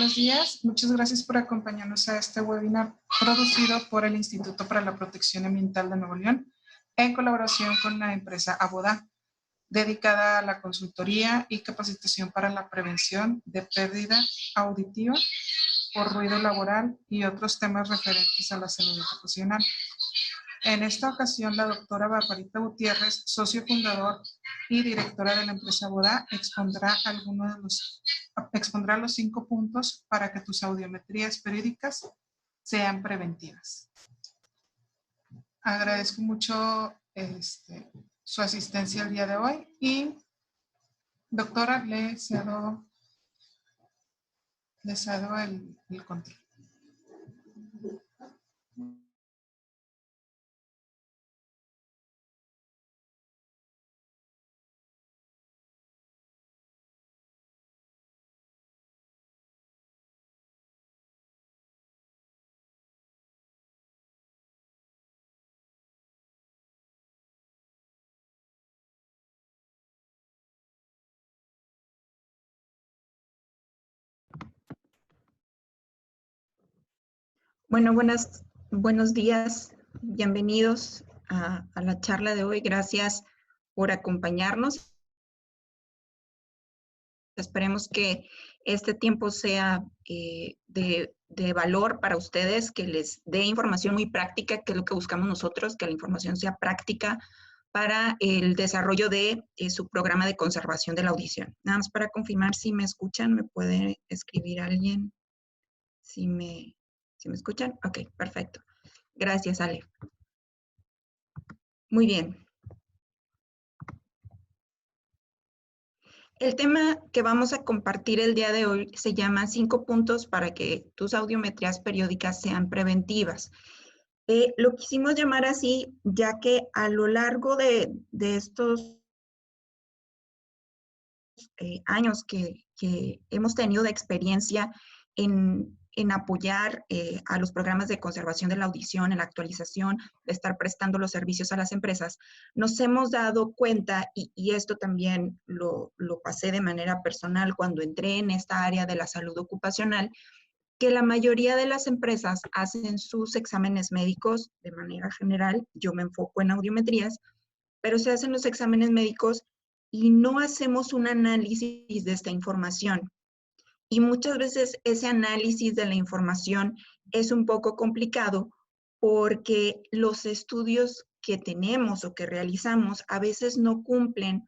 buenos días. Muchas gracias por acompañarnos a este webinar producido por el Instituto para la Protección Ambiental de Nuevo León en colaboración con la empresa Aboda, dedicada a la consultoría y capacitación para la prevención de pérdida auditiva por ruido laboral y otros temas referentes a la salud ocupacional. En esta ocasión, la doctora Barbarita Gutiérrez, socio fundador y directora de la empresa Aboda, expondrá los 5 puntos para que tus audiometrías periódicas sean preventivas. Agradezco mucho su asistencia el día de hoy y, doctora, le cedo el control. Bueno, buenos días, bienvenidos a la charla de hoy. Gracias por acompañarnos. Esperemos que este tiempo sea de valor para ustedes, que les dé información muy práctica, que es lo que buscamos nosotros, que la información sea práctica para el desarrollo de su programa de conservación de la audición. Nada más para confirmar si me escuchan, ¿me puede escribir alguien? ¿Sí me escuchan? Ok, perfecto. Gracias, Ale. Muy bien. El tema que vamos a compartir el día de hoy se llama 5 puntos para que tus audiometrías periódicas sean preventivas. Lo quisimos llamar así, ya que a lo largo de estos años que hemos tenido de experiencia en apoyar a los programas de conservación de la audición, en la actualización, de estar prestando los servicios a las empresas, nos hemos dado cuenta, y esto también lo pasé de manera personal cuando entré en esta área de la salud ocupacional, que la mayoría de las empresas hacen sus exámenes médicos de manera general. Yo me enfoco en audiometrías, pero se hacen los exámenes médicos y no hacemos un análisis de esta información. Y muchas veces ese análisis de la información es un poco complicado porque los estudios que tenemos o que realizamos a veces no cumplen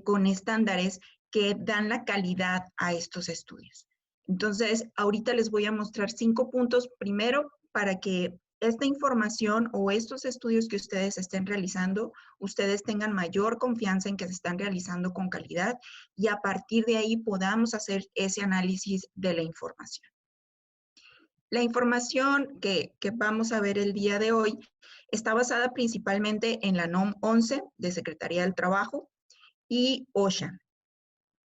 con estándares que dan la calidad a estos estudios. Entonces, ahorita les voy a mostrar 5 puntos. Primero, para que esta información o estos estudios que ustedes estén realizando, ustedes tengan mayor confianza en que se están realizando con calidad y a partir de ahí podamos hacer ese análisis de la información. La información que vamos a ver el día de hoy está basada principalmente en la NOM 11 de Secretaría del Trabajo y OSHA,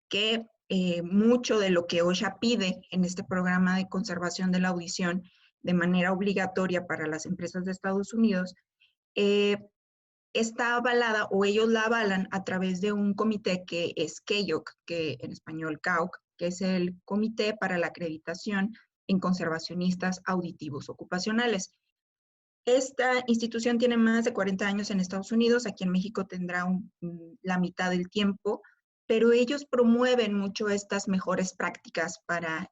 que mucho de lo que OSHA pide en este programa de conservación de la audición de manera obligatoria para las empresas de Estados Unidos, está avalada o ellos la avalan a través de un comité que es CAOC, que en español CAOC, que es el Comité para la Acreditación en Conservacionistas Auditivos Ocupacionales. Esta institución tiene más de 40 años en Estados Unidos, aquí en México tendrá la mitad del tiempo, pero ellos promueven mucho estas mejores prácticas para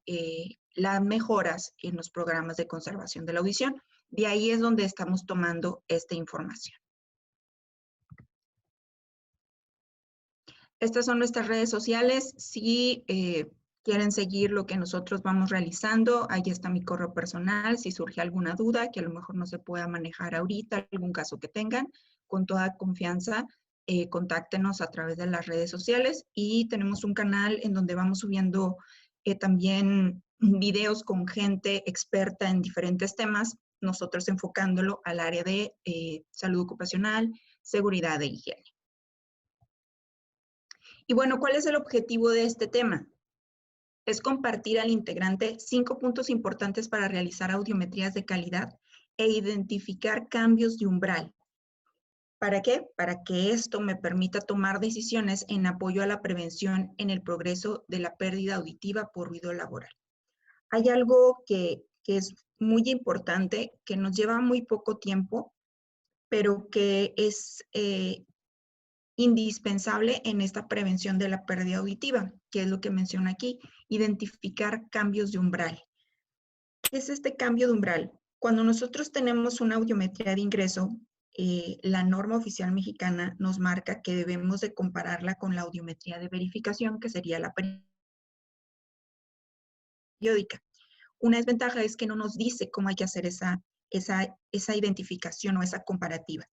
las mejoras en los programas de conservación de la audición. De ahí es donde estamos tomando esta información. Estas son nuestras redes sociales. Si quieren seguir lo que nosotros vamos realizando, ahí está mi correo personal. Si surge alguna duda que a lo mejor no se pueda manejar ahorita, algún caso que tengan, con toda confianza, contáctenos a través de las redes sociales. Y tenemos un canal en donde vamos subiendo también videos con gente experta en diferentes temas, nosotros enfocándolo al área de salud ocupacional, seguridad e higiene. Y bueno, ¿cuál es el objetivo de este tema? Es compartir al integrante 5 puntos importantes para realizar audiometrías de calidad e identificar cambios de umbral. ¿Para qué? Para que esto me permita tomar decisiones en apoyo a la prevención en el progreso de la pérdida auditiva por ruido laboral. hay algo que es muy importante, que nos lleva muy poco tiempo, pero que es indispensable en esta prevención de la pérdida auditiva, que es lo que menciona aquí, identificar cambios de umbral. ¿Qué es este cambio de umbral? Cuando nosotros tenemos una audiometría de ingreso, la norma oficial mexicana nos marca que debemos de compararla con la audiometría de verificación, que sería la periódica. Una desventaja es que no nos dice cómo hay que hacer esa identificación o esa comparativa.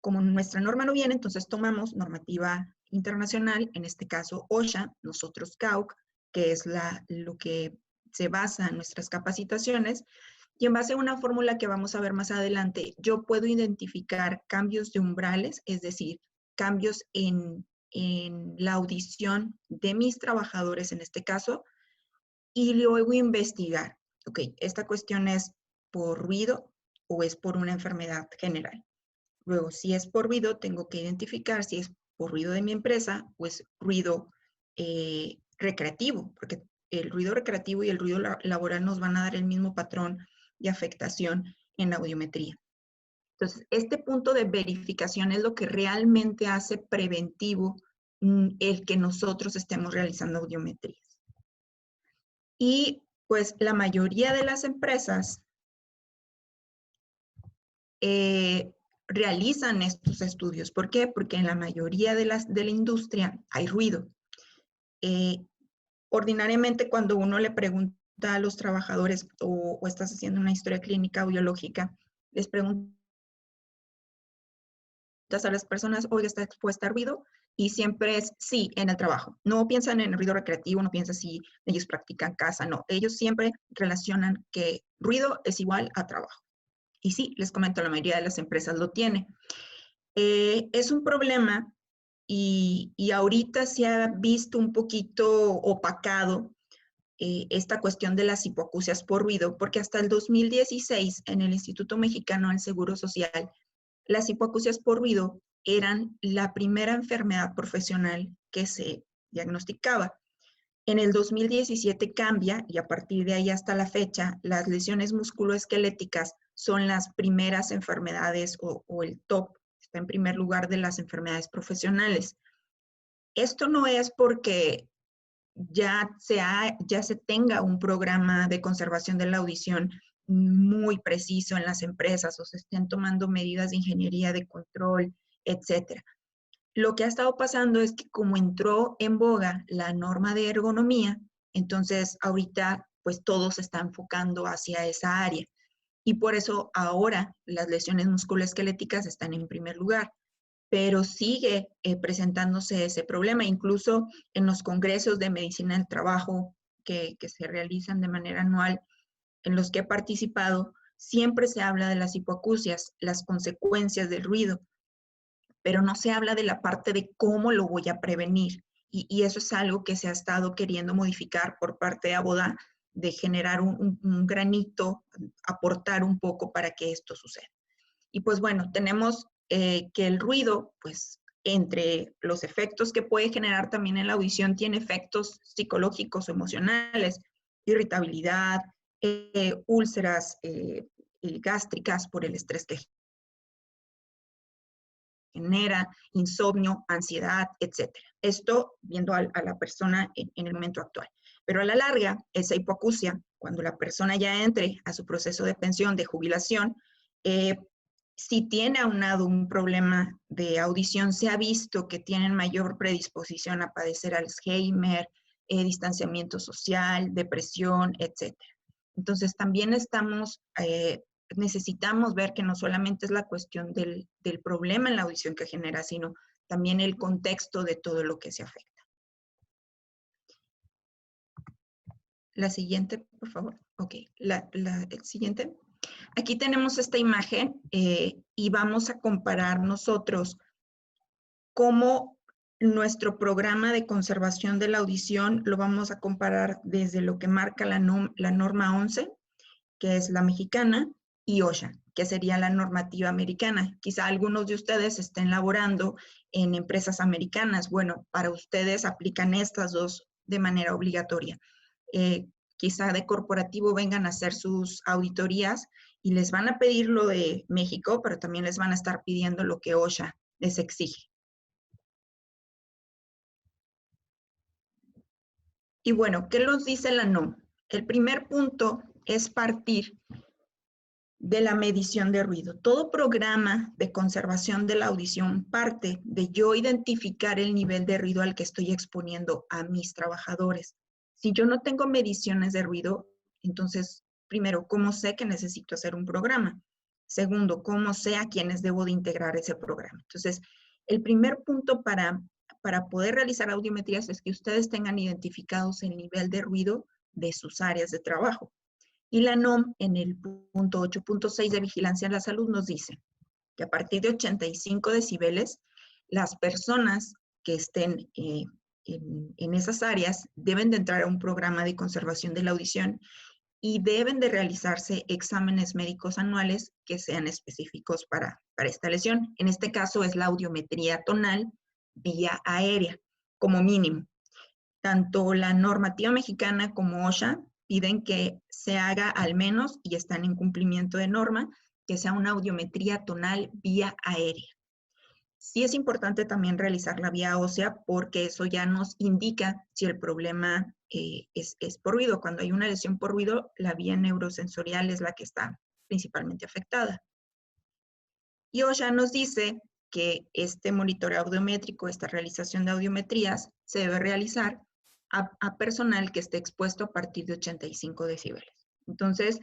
Como nuestra norma no viene, entonces tomamos normativa internacional, en este caso OSHA, nosotros CAUC, que es lo que se basa en nuestras capacitaciones, y en base a una fórmula que vamos a ver más adelante, yo puedo identificar cambios de umbrales, es decir, cambios en la audición de mis trabajadores en este caso, y luego investigar, ok, esta cuestión es por ruido o es por una enfermedad general. Luego, si es por ruido, tengo que identificar si es por ruido de mi empresa o es ruido recreativo, porque el ruido recreativo y el ruido laboral nos van a dar el mismo patrón de afectación en la audiometría. Entonces, este punto de verificación es lo que realmente hace preventivo el que nosotros estemos realizando audiometrías. Y pues la mayoría de las empresas realizan estos estudios. ¿Por qué? Porque en la mayoría de la industria hay ruido. Ordinariamente, cuando uno le pregunta a los trabajadores o estás haciendo una historia clínica o biológica, les preguntas a las personas, oye, ¿está expuesta a ruido? Y siempre es sí, en el trabajo. No piensan en el ruido recreativo, no piensan si ellos practican casa, no. Ellos siempre relacionan que ruido es igual a trabajo. Y sí, les comento, la mayoría de las empresas lo tiene. Es un problema y ahorita se ha visto un poquito opacado esta cuestión de las hipoacusias por ruido, porque hasta el 2016 en el Instituto Mexicano del Seguro Social, las hipoacusias por ruido eran la primera enfermedad profesional que se diagnosticaba. En el 2017 cambia y a partir de ahí hasta la fecha, las lesiones musculoesqueléticas son las primeras enfermedades o el top, está en primer lugar de las enfermedades profesionales. Esto no es porque ya se tenga un programa de conservación de la audición muy preciso en las empresas o se estén tomando medidas de ingeniería de control, etcétera. Lo que ha estado pasando es que como entró en boga la norma de ergonomía, entonces ahorita pues todo se está enfocando hacia esa área. Y por eso ahora las lesiones musculoesqueléticas están en primer lugar. Pero sigue presentándose ese problema, incluso en los congresos de medicina del trabajo que se realizan de manera anual, en los que he participado, siempre se habla de las hipoacusias, las consecuencias del ruido, pero no se habla de la parte de cómo lo voy a prevenir. Y eso es algo que se ha estado queriendo modificar por parte de ABODA, de generar un granito, aportar un poco para que esto suceda. Y pues bueno, tenemos que el ruido, pues entre los efectos que puede generar también en la audición, tiene efectos psicológicos, emocionales, irritabilidad, úlceras gástricas por el estrés que genera, insomnio, ansiedad, etc. Esto viendo a la persona en el momento actual. Pero a la larga, esa hipoacusia, cuando la persona ya entre a su proceso de pensión, de jubilación, si tiene aunado un problema de audición, se ha visto que tienen mayor predisposición a padecer Alzheimer, distanciamiento social, depresión, etc. Entonces, también necesitamos ver que no solamente es la cuestión del problema en la audición que genera, sino también el contexto de todo lo que se afecta. La siguiente, por favor. Ok, el siguiente. Aquí tenemos esta imagen y vamos a comparar nosotros cómo nuestro programa de conservación de la audición lo vamos a comparar desde lo que marca la norma 11, que es la mexicana, y OSHA, que sería la normativa americana. Quizá algunos de ustedes estén laborando en empresas americanas. Bueno, para ustedes aplican estas dos de manera obligatoria. quizá de corporativo vengan a hacer sus auditorías y les van a pedir lo de México, pero también les van a estar pidiendo lo que OSHA les exige. Y bueno, ¿qué nos dice la NOM? El primer punto es partir de la medición de ruido. Todo programa de conservación de la audición parte de yo identificar el nivel de ruido al que estoy exponiendo a mis trabajadores. Si yo no tengo mediciones de ruido, entonces, primero, ¿cómo sé que necesito hacer un programa? Segundo, ¿cómo sé a quiénes debo de integrar ese programa? Entonces, el primer punto para poder realizar audiometrías es que ustedes tengan identificados el nivel de ruido de sus áreas de trabajo. Y la NOM en el punto 8.6 de vigilancia en la salud nos dice que a partir de 85 decibeles, las personas que estén en esas áreas deben de entrar a un programa de conservación de la audición y deben de realizarse exámenes médicos anuales que sean específicos para esta lesión. En este caso es la audiometría tonal vía aérea, como mínimo. Tanto la normativa mexicana como OSHA piden que se haga al menos, y están en cumplimiento de norma, que sea una audiometría tonal vía aérea. Sí es importante también realizar la vía ósea porque eso ya nos indica si el problema es por ruido. Cuando hay una lesión por ruido, la vía neurosensorial es la que está principalmente afectada. Y OSHA nos dice que este monitoreo audiométrico, esta realización de audiometrías, se debe realizar a personal que esté expuesto a partir de 85 decibeles. Entonces,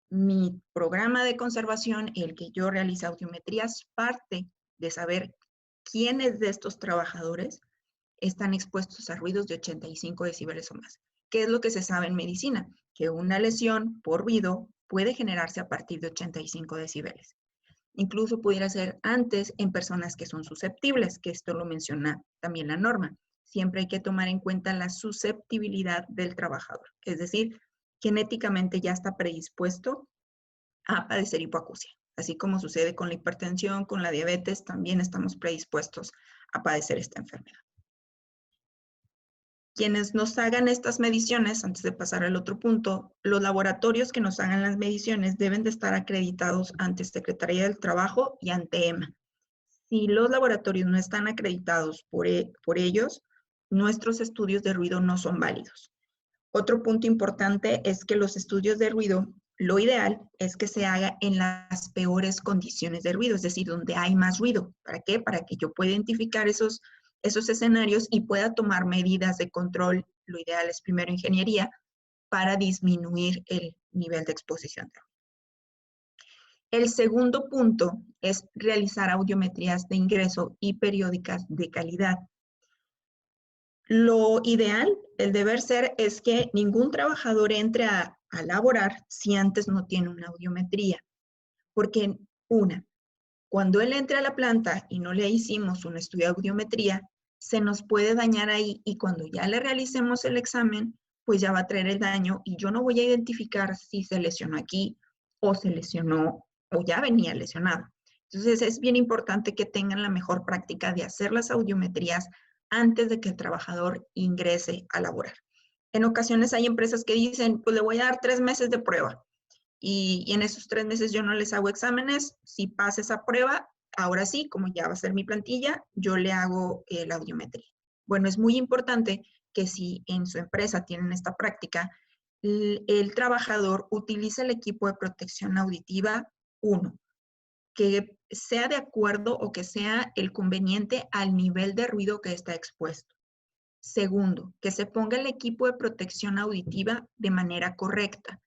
mi programa de conservación, el que yo realice audiometrías, parte de saber quiénes de estos trabajadores están expuestos a ruidos de 85 decibeles o más. ¿Qué es lo que se sabe en medicina? Que una lesión por ruido puede generarse a partir de 85 decibeles. Incluso pudiera ser antes en personas que son susceptibles, que esto lo menciona también la norma. Siempre hay que tomar en cuenta la susceptibilidad del trabajador, es decir, genéticamente ya está predispuesto a padecer hipoacusia. Así como sucede con la hipertensión, con la diabetes, también estamos predispuestos a padecer esta enfermedad. Quienes nos hagan estas mediciones, antes de pasar al otro punto, los laboratorios que nos hagan las mediciones deben de estar acreditados ante Secretaría del Trabajo y ante EMA. Si los laboratorios no están acreditados por ellos, nuestros estudios de ruido no son válidos. Otro punto importante es que los estudios de ruido, lo ideal es que se haga en las peores condiciones de ruido, es decir, donde hay más ruido. ¿Para qué? Para que yo pueda identificar esos escenarios y pueda tomar medidas de control. Lo ideal es primero ingeniería para disminuir el nivel de exposición de ruido. El segundo punto es realizar audiometrías de ingreso y periódicas de calidad. Lo ideal, el deber ser, es que ningún trabajador entre a laborar si antes no tiene una audiometría. Porque, cuando él entre a la planta y no le hicimos un estudio de audiometría, se nos puede dañar ahí y cuando ya le realicemos el examen, pues ya va a traer el daño y yo no voy a identificar si se lesionó aquí o se lesionó o ya venía lesionado. Entonces es bien importante que tengan la mejor práctica de hacer las audiometrías antes de que el trabajador ingrese a laborar. En ocasiones hay empresas que dicen, pues le voy a dar 3 meses de prueba y en esos 3 meses yo no les hago exámenes. Si pasa esa prueba, ahora sí, como ya va a ser mi plantilla, yo le hago la audiometría. Bueno, es muy importante que si en su empresa tienen esta práctica, el trabajador utilice el equipo de protección auditiva, que sea de acuerdo o que sea el conveniente al nivel de ruido que está expuesto. Segundo, que se ponga el equipo de protección auditiva de manera correcta.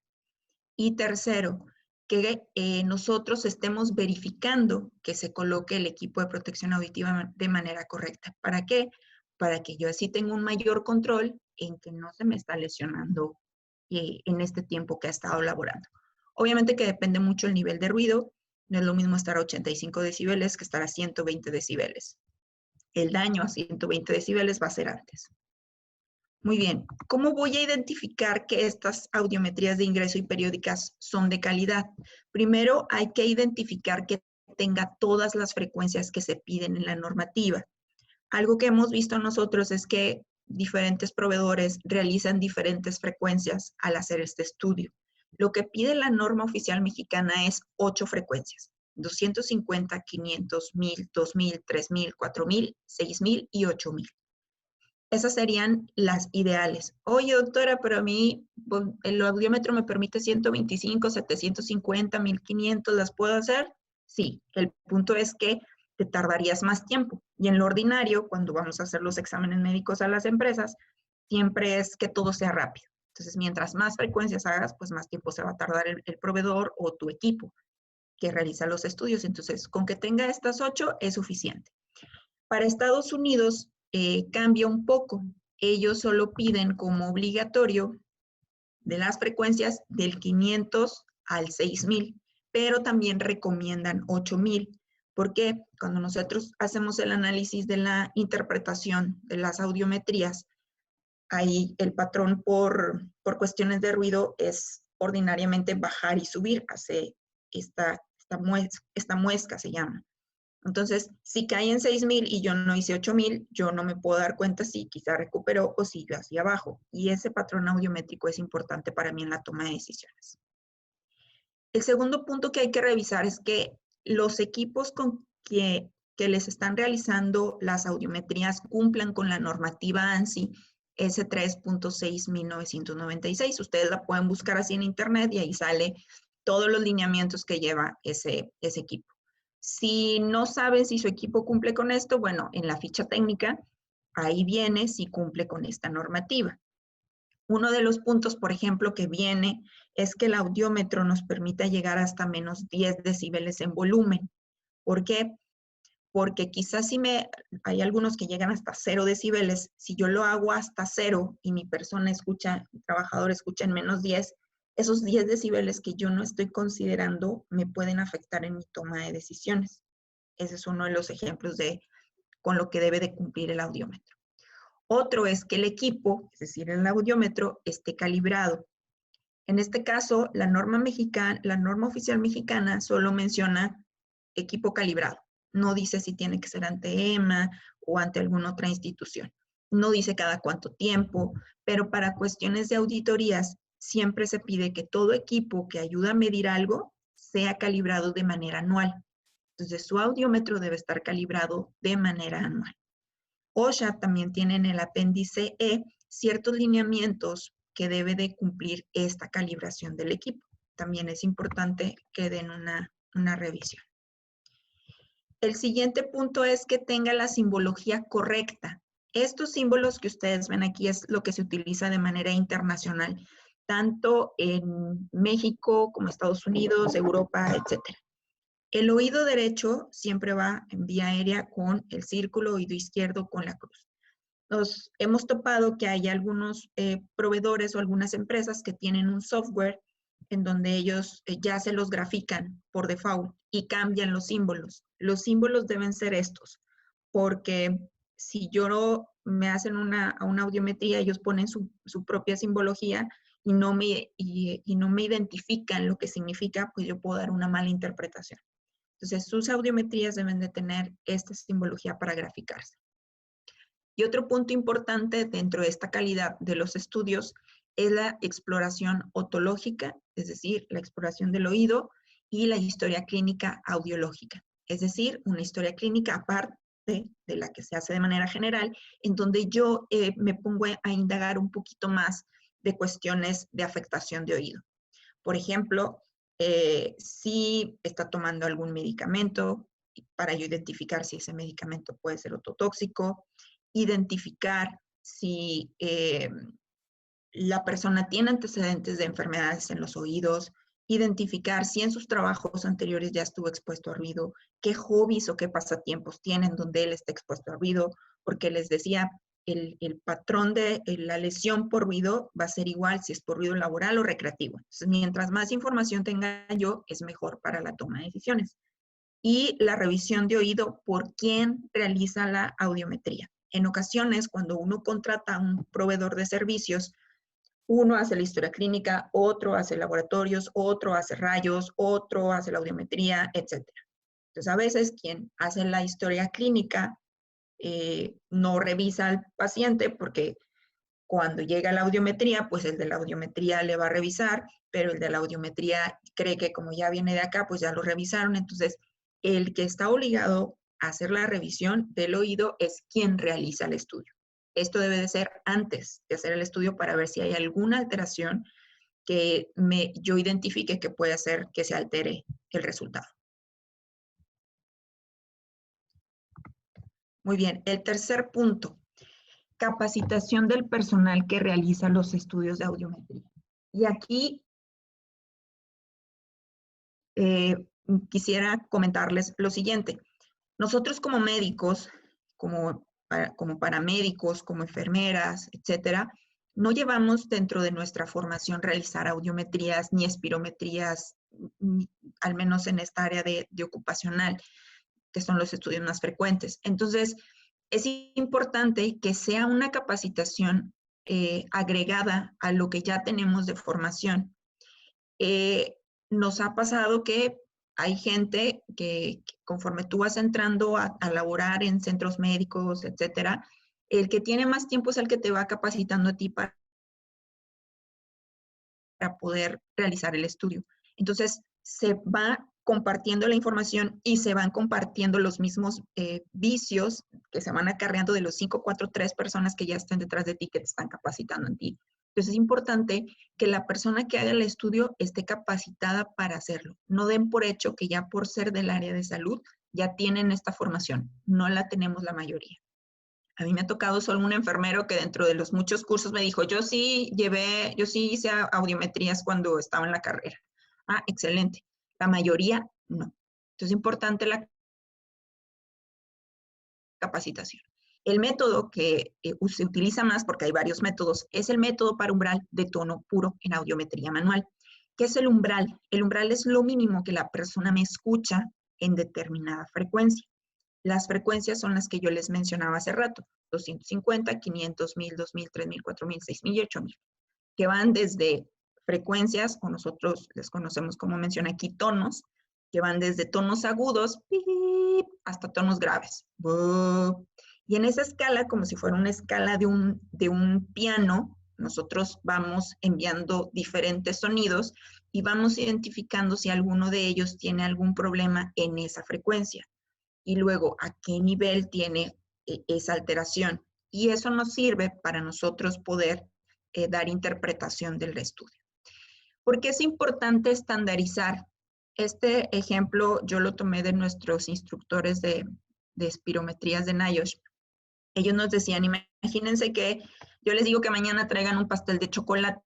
Y tercero, que nosotros estemos verificando que se coloque el equipo de protección auditiva de manera correcta. ¿Para qué? Para que yo así tenga un mayor control en que no se me está lesionando en este tiempo que ha estado laborando. Obviamente que depende mucho el nivel de ruido. No es lo mismo estar a 85 decibeles que estar a 120 decibeles. El daño a 120 decibeles va a ser antes. Muy bien, ¿cómo voy a identificar que estas audiometrías de ingreso y periódicas son de calidad? Primero hay que identificar que tenga todas las frecuencias que se piden en la normativa. Algo que hemos visto nosotros es que diferentes proveedores realizan diferentes frecuencias al hacer este estudio. Lo que pide la norma oficial mexicana es 8 frecuencias: 250, 500, 1000, 2000, 3000, 4000, 6000 y 8000. Esas serían las ideales. Oye, doctora, pero a mí pues, el audiómetro me permite 125, 750, 1500, ¿las puedo hacer? Sí, el punto es que te tardarías más tiempo. Y en lo ordinario, cuando vamos a hacer los exámenes médicos a las empresas, siempre es que todo sea rápido. Entonces, mientras más frecuencias hagas, pues más tiempo se va a tardar el proveedor o tu equipo que realiza los estudios. Entonces, con que tenga estas 8 es suficiente. Para Estados Unidos cambia un poco. Ellos solo piden como obligatorio de las frecuencias del 500 al 6000, pero también recomiendan 8000. Porque cuando nosotros hacemos el análisis de la interpretación de las audiometrías, ahí el patrón por cuestiones de ruido es ordinariamente bajar y subir, hace esta muesca se llama. Entonces, si cae en 6000 y yo no hice 8000, yo no me puedo dar cuenta si quizá recuperó o siguió hacia abajo. Y ese patrón audiométrico es importante para mí en la toma de decisiones. El segundo punto que hay que revisar es que los equipos con que les están realizando las audiometrías cumplan con la normativa ANSI S3.6/1996. Ustedes la pueden buscar así en internet y ahí sale todos los lineamientos que lleva ese equipo. Si no saben si su equipo cumple con esto, bueno, en la ficha técnica, ahí viene si cumple con esta normativa. Uno de los puntos, por ejemplo, que viene es que el audiómetro nos permita llegar hasta menos 10 decibeles en volumen. ¿Por qué? Porque quizás hay algunos que llegan hasta 0 decibeles, si yo lo hago hasta 0 y mi persona escucha, mi trabajador escucha en menos 10, esos 10 decibeles que yo no estoy considerando me pueden afectar en mi toma de decisiones. Ese es uno de los ejemplos con lo que debe de cumplir el audiómetro. Otro es que el equipo, es decir, el audiómetro, esté calibrado. En este caso, la norma oficial mexicana solo menciona equipo calibrado. No dice si tiene que ser ante EMA o ante alguna otra institución. No dice cada cuánto tiempo, pero para cuestiones de auditorías siempre se pide que todo equipo que ayuda a medir algo sea calibrado de manera anual. Entonces, su audiómetro debe estar calibrado de manera anual. OSHA también tiene en el apéndice E ciertos lineamientos que debe de cumplir esta calibración del equipo. También es importante que den una revisión. El siguiente punto es que tenga la simbología correcta. Estos símbolos que ustedes ven aquí es lo que se utiliza de manera internacional, tanto en México como Estados Unidos, Europa, etc. El oído derecho siempre va en vía aérea con el círculo, oído izquierdo con la cruz. Nos hemos topado que hay algunos proveedores o algunas empresas que tienen un software en donde ellos ya se los grafican por default y cambian los símbolos. Los símbolos deben ser estos, porque si yo me hacen una audiometría, ellos ponen su propia simbología y no me identifican lo que significa, pues yo puedo dar una mala interpretación. Entonces, sus audiometrías deben de tener esta simbología para graficarse. Y otro punto importante dentro de esta calidad de los estudios es la exploración otológica, es decir, la exploración del oído, y la historia clínica audiológica, es decir, una historia clínica aparte de la que se hace de manera general, en donde yo me pongo a indagar un poquito más de cuestiones de afectación de oído. Por ejemplo, si está tomando algún medicamento, para yo identificar si ese medicamento puede ser ototóxico, identificar si la persona tiene antecedentes de enfermedades en los oídos, identificar si en sus trabajos anteriores ya estuvo expuesto a ruido, qué hobbies o qué pasatiempos tienen donde él está expuesto a ruido, porque les decía, el patrón de la lesión por ruido va a ser igual si es por ruido laboral o recreativo. Entonces, mientras más información tenga yo, es mejor para la toma de decisiones. Y la revisión de oído por quién realiza la audiometría. En ocasiones, cuando uno contrata a un proveedor de servicios, uno hace la historia clínica, otro hace laboratorios, otro hace rayos, otro hace la audiometría, etc. Entonces, a veces quien hace la historia clínica no revisa al paciente porque cuando llega la audiometría, pues el de la audiometría le va a revisar, pero el de la audiometría cree que como ya viene de acá, pues ya lo revisaron. Entonces, el que está obligado a hacer la revisión del oído es quien realiza el estudio. Esto debe de ser antes de hacer el estudio para ver si hay alguna alteración que yo identifique que puede hacer que se altere el resultado. Muy bien, el tercer punto, capacitación del personal que realiza los estudios de audiometría. Y aquí quisiera comentarles lo siguiente. Nosotros como médicos, como paramédicos, como enfermeras, etcétera, no llevamos dentro de nuestra formación realizar audiometrías ni espirometrías, al menos en esta área de ocupacional, que son los estudios más frecuentes. Entonces, es importante que sea una capacitación agregada a lo que ya tenemos de formación. Nos ha pasado que hay gente que conforme tú vas entrando a laborar en centros médicos, etcétera, el que tiene más tiempo es el que te va capacitando a ti para poder realizar el estudio. Entonces, se va compartiendo la información y se van compartiendo los mismos vicios que se van acarreando de los 5, 4, 3 personas que ya estén detrás de ti, que te están capacitando en ti. Entonces, es importante que la persona que haga el estudio esté capacitada para hacerlo. No den por hecho que ya por ser del área de salud ya tienen esta formación. No la tenemos la mayoría. A mí me ha tocado solo un enfermero que dentro de los muchos cursos me dijo, yo sí hice audiometrías cuando estaba en la carrera. Ah, excelente. La mayoría no. Entonces es importante la capacitación. El método que se utiliza más, porque hay varios métodos, es el método para umbral de tono puro en audiometría manual. ¿Qué es el umbral? El umbral es lo mínimo que la persona me escucha en determinada frecuencia. Las frecuencias son las que yo les mencionaba hace rato, 250, 500, 1000, 2000, 3000, 4000, 6000 y 8000, que van desde frecuencias, o nosotros les conocemos como menciona aquí, tonos, que van desde tonos agudos hasta tonos graves. Y en esa escala, como si fuera una escala de un piano, nosotros vamos enviando diferentes sonidos y vamos identificando si alguno de ellos tiene algún problema en esa frecuencia. Y luego a qué nivel tiene esa alteración. Y eso nos sirve para nosotros poder dar interpretación del estudio. ¿Por qué es importante estandarizar? Este ejemplo yo lo tomé de nuestros instructores de espirometrías de NIOSH. Ellos nos decían, imagínense que yo les digo que mañana traigan un pastel de chocolate.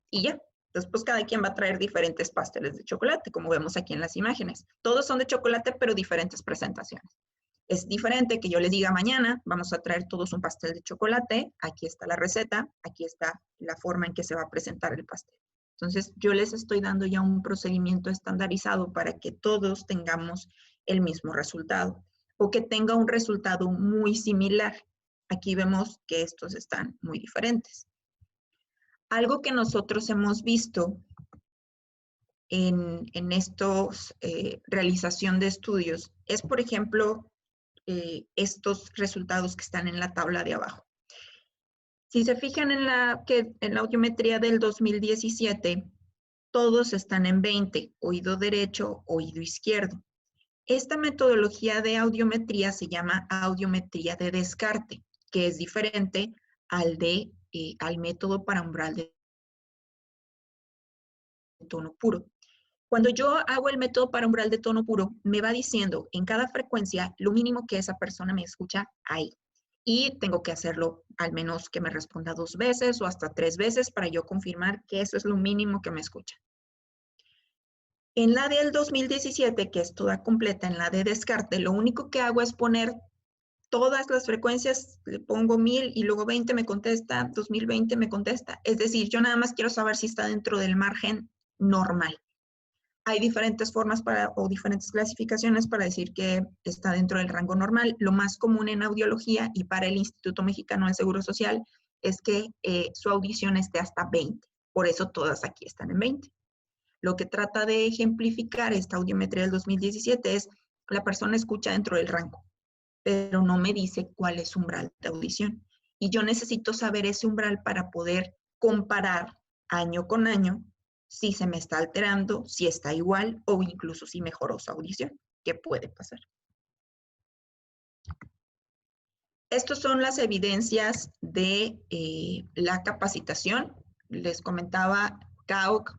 Y ya. Después cada quien va a traer diferentes pasteles de chocolate, como vemos aquí en las imágenes. Todos son de chocolate, pero diferentes presentaciones. Es diferente que yo les diga mañana, vamos a traer todos un pastel de chocolate, aquí está la receta, aquí está la forma en que se va a presentar el pastel. Entonces, yo les estoy dando ya un procedimiento estandarizado para que todos tengamos el mismo resultado o que tenga un resultado muy similar. Aquí vemos que estos están muy diferentes. Algo que nosotros hemos visto en estos realización de estudios es, por ejemplo, estos resultados que están en la tabla de abajo. Si se fijan en la audiometría del 2017, todos están en 20, oído derecho, oído izquierdo. Esta metodología de audiometría se llama audiometría de descarte, que es diferente al método para umbral de tono puro. Cuando yo hago el método para umbral de tono puro, me va diciendo en cada frecuencia lo mínimo que esa persona me escucha ahí. Y tengo que hacerlo al menos que me responda 2 veces o hasta 3 veces para yo confirmar que eso es lo mínimo que me escucha. En la del 2017, que es toda completa, en la de descarte, lo único que hago es poner todas las frecuencias, le pongo 1000 y luego 20 me contesta, 2020 me contesta. Es decir, yo nada más quiero saber si está dentro del margen normal. Hay diferentes formas o diferentes clasificaciones para decir que está dentro del rango normal. Lo más común en audiología y para el Instituto Mexicano del Seguro Social es que su audición esté hasta 20. Por eso todas aquí están en 20. Lo que trata de ejemplificar esta audiometría del 2017 es la persona escucha dentro del rango, pero no me dice cuál es su umbral de audición. Y yo necesito saber ese umbral para poder comparar año con año si se me está alterando, si está igual o incluso si mejoró su audición. ¿Qué puede pasar? Estas son las evidencias de la capacitación. Les comentaba, CAOC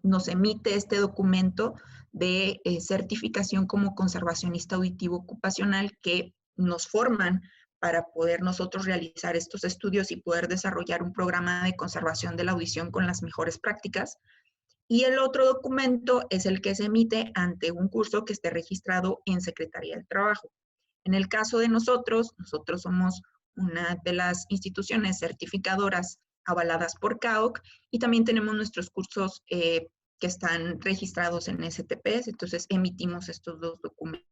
nos emite este documento de certificación como conservacionista auditivo ocupacional que nos forman para poder nosotros realizar estos estudios y poder desarrollar un programa de conservación de la audición con las mejores prácticas. Y el otro documento es el que se emite ante un curso que esté registrado en Secretaría del Trabajo. En el caso de nosotros somos una de las instituciones certificadoras avaladas por CAOC y también tenemos nuestros cursos que están registrados en STPs, entonces emitimos estos dos documentos.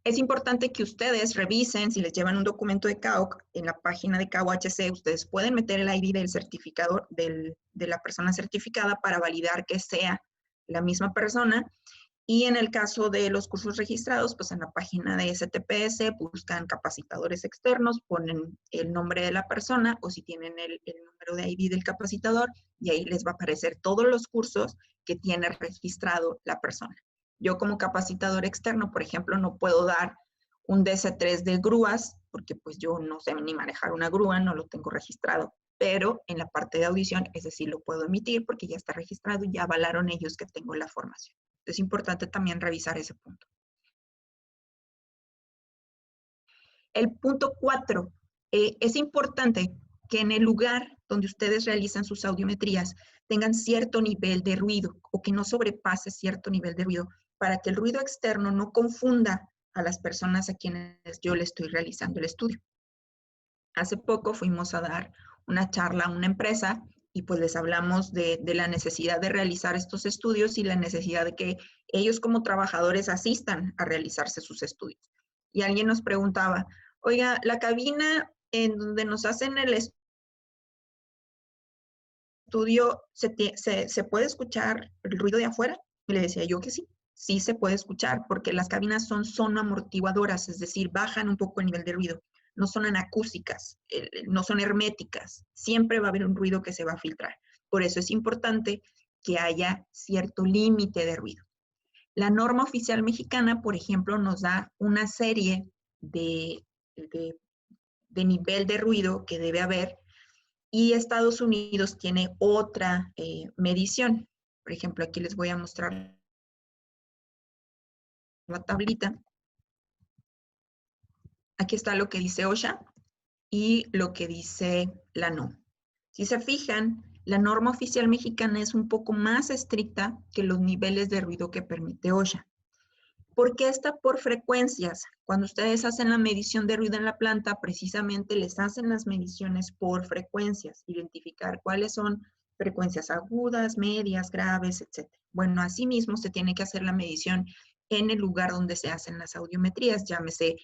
Es importante que ustedes revisen, si les llevan un documento de CAOC, en la página de CAOHC, ustedes pueden meter el ID del certificador, de la persona certificada para validar que sea la misma persona. Y en el caso de los cursos registrados, pues en la página de STPS buscan capacitadores externos, ponen el nombre de la persona o si tienen el número de ID del capacitador y ahí les va a aparecer todos los cursos que tiene registrado la persona. Yo como capacitador externo, por ejemplo, no puedo dar un DC3 de grúas porque pues yo no sé ni manejar una grúa, no lo tengo registrado. Pero en la parte de audición, ese sí lo puedo emitir porque ya está registrado y ya avalaron ellos que tengo la formación. Es importante también revisar ese punto. El punto 4, es importante que en el lugar donde ustedes realizan sus audiometrías tengan cierto nivel de ruido o que no sobrepase cierto nivel de ruido para que el ruido externo no confunda a las personas a quienes yo le estoy realizando el estudio. Hace poco fuimos a dar una charla a una empresa y pues les hablamos de la necesidad de realizar estos estudios y la necesidad de que ellos como trabajadores asistan a realizarse sus estudios. Y alguien nos preguntaba, oiga, la cabina en donde nos hacen el estudio, ¿se puede escuchar el ruido de afuera? Y le decía yo que sí, sí se puede escuchar porque las cabinas son sonoamortiguadoras, es decir, bajan un poco el nivel de ruido. No son anacústicas, no son herméticas. Siempre va a haber un ruido que se va a filtrar. Por eso es importante que haya cierto límite de ruido. La norma oficial mexicana, por ejemplo, nos da una serie de nivel de ruido que debe haber y Estados Unidos tiene otra medición. Por ejemplo, aquí les voy a mostrar la tablita. Aquí está lo que dice OSHA y lo que dice la NOM. Si se fijan, la norma oficial mexicana es un poco más estricta que los niveles de ruido que permite OSHA. ¿Por qué está por frecuencias? Cuando ustedes hacen la medición de ruido en la planta, precisamente les hacen las mediciones por frecuencias, identificar cuáles son frecuencias agudas, medias, graves, etc. Bueno, asimismo se tiene que hacer la medición en el lugar donde se hacen las audiometrías, llámese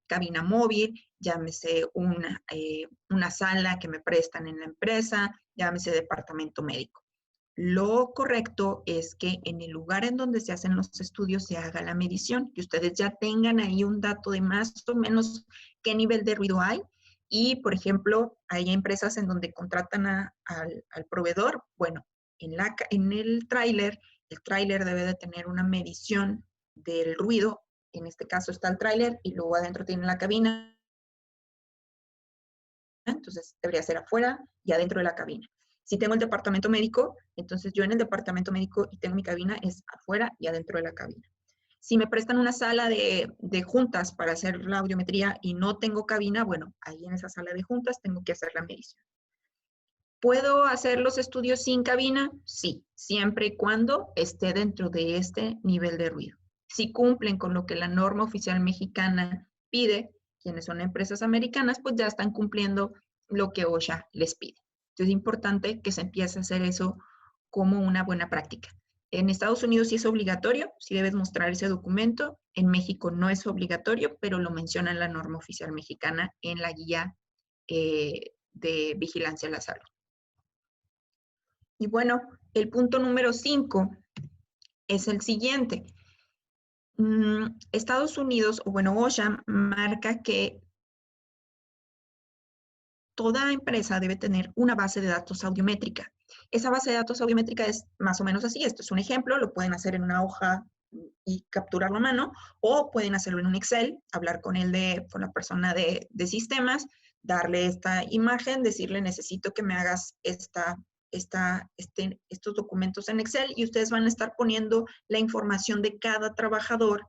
cabina móvil, llámese una sala que me prestan en la empresa, llámese departamento médico. Lo correcto es que en el lugar en donde se hacen los estudios se haga la medición, que ustedes ya tengan ahí un dato de más o menos qué nivel de ruido hay. Y, por ejemplo, hay empresas en donde contratan al proveedor. Bueno, en el tráiler debe de tener una medición del ruido. En este caso está el tráiler y luego adentro tiene la cabina. Entonces, debería ser afuera y adentro de la cabina. Si tengo el departamento médico, entonces yo en el departamento médico y tengo mi cabina es afuera y adentro de la cabina. Si me prestan una sala de juntas para hacer la audiometría y no tengo cabina, bueno, ahí en esa sala de juntas tengo que hacer la medición. ¿Puedo hacer los estudios sin cabina? Sí, siempre y cuando esté dentro de este nivel de ruido. Si cumplen con lo que la norma oficial mexicana pide, quienes son empresas americanas, pues ya están cumpliendo lo que OSHA les pide. Entonces es importante que se empiece a hacer eso como una buena práctica. En Estados Unidos sí es obligatorio, sí debes mostrar ese documento. En México no es obligatorio, pero lo menciona en la norma oficial mexicana en la guía de vigilancia a la salud. Y bueno, el punto número 5 es el siguiente. Estados Unidos, o bueno, OSHA marca que toda empresa debe tener una base de datos audiométrica. Esa base de datos audiométrica es más o menos así. Esto es un ejemplo, lo pueden hacer en una hoja y capturarlo a mano, o pueden hacerlo en un Excel, hablar con la persona de sistemas, darle esta imagen, decirle necesito que me hagas estos documentos en Excel, y ustedes van a estar poniendo la información de cada trabajador,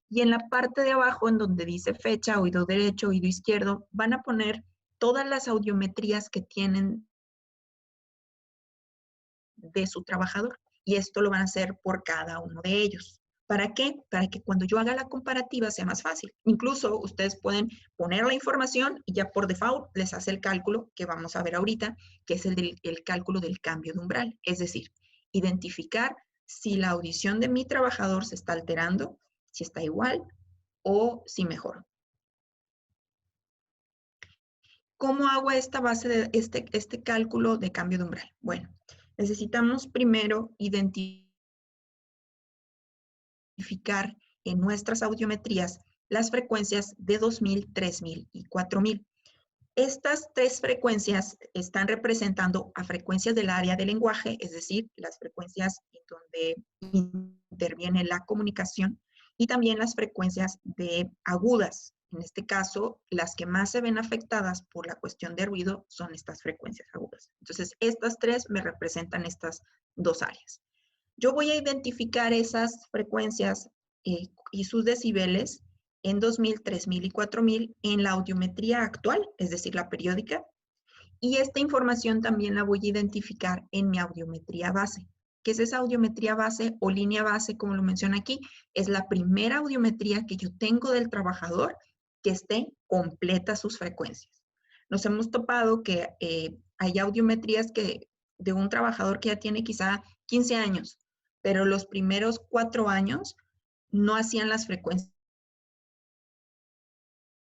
y en la parte de abajo, en donde dice fecha, oído derecho, oído izquierdo, van a poner todas las audiometrías que tienen de su trabajador, y esto lo van a hacer por cada uno de ellos. ¿Para qué? Para que cuando yo haga la comparativa sea más fácil. Incluso ustedes pueden poner la información y ya por default les hace el cálculo que vamos a ver ahorita, que es el cálculo del cambio de umbral. Es decir, identificar si la audición de mi trabajador se está alterando, si está igual o si mejora. ¿Cómo hago esta base de este cálculo de cambio de umbral? Bueno, necesitamos primero identificar en nuestras audiometrías las frecuencias de 2000, 3000 y 4000. Estas tres frecuencias están representando a frecuencias del área del lenguaje, es decir, las frecuencias en donde interviene la comunicación, y también las frecuencias de agudas. En este caso, las que más se ven afectadas por la cuestión de ruido son estas frecuencias agudas. Entonces, estas tres me representan estas dos áreas. Yo voy a identificar esas frecuencias y sus decibeles en 2000, 3000 y 4000 en la audiometría actual, es decir, la periódica, y esta información también la voy a identificar en mi audiometría base. ¿Qué es esa audiometría base o línea base, como lo menciona aquí? Es la primera audiometría que yo tengo del trabajador que esté completa sus frecuencias. Nos hemos topado que hay audiometrías de un trabajador que ya tiene quizá 15 años, pero los primeros 4 años no hacían las frecuencias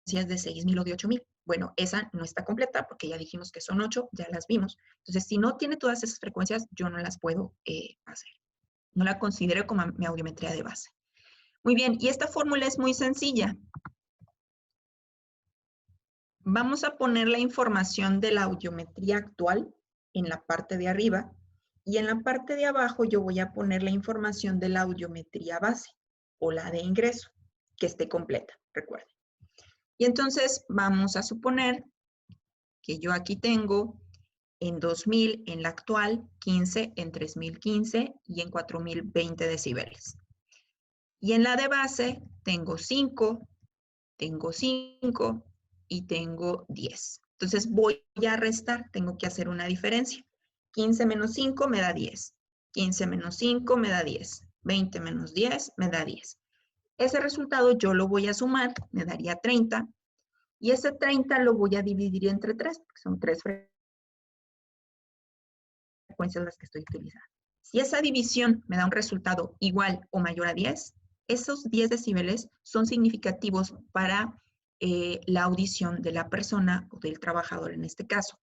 de 6000 o de 8000. Bueno, esa no está completa porque ya dijimos que son 8, ya las vimos. Entonces, si no tiene todas esas frecuencias, yo no las puedo hacer. No la considero como mi audiometría de base. Muy bien, y esta fórmula es muy sencilla. Vamos a poner la información de la audiometría actual en la parte de arriba, y en la parte de abajo yo voy a poner la información de la audiometría base o la de ingreso, que esté completa, recuerden. Y entonces vamos a suponer que yo aquí tengo en 2000 en la actual 15, en 3000 15 y en 4000 20 decibeles. Y en la de base tengo 5 y tengo 10. Entonces voy a restar, tengo que hacer una diferencia. 15 menos 5 me da 10. 15 menos 5 me da 10. 20 menos 10 me da 10. Ese resultado yo lo voy a sumar, me daría 30. Y ese 30 lo voy a dividir entre 3, porque son 3 frecuencias las que estoy utilizando. Si esa división me da un resultado igual o mayor a 10, esos 10 decibeles son significativos para la audición de la persona o del trabajador en este caso.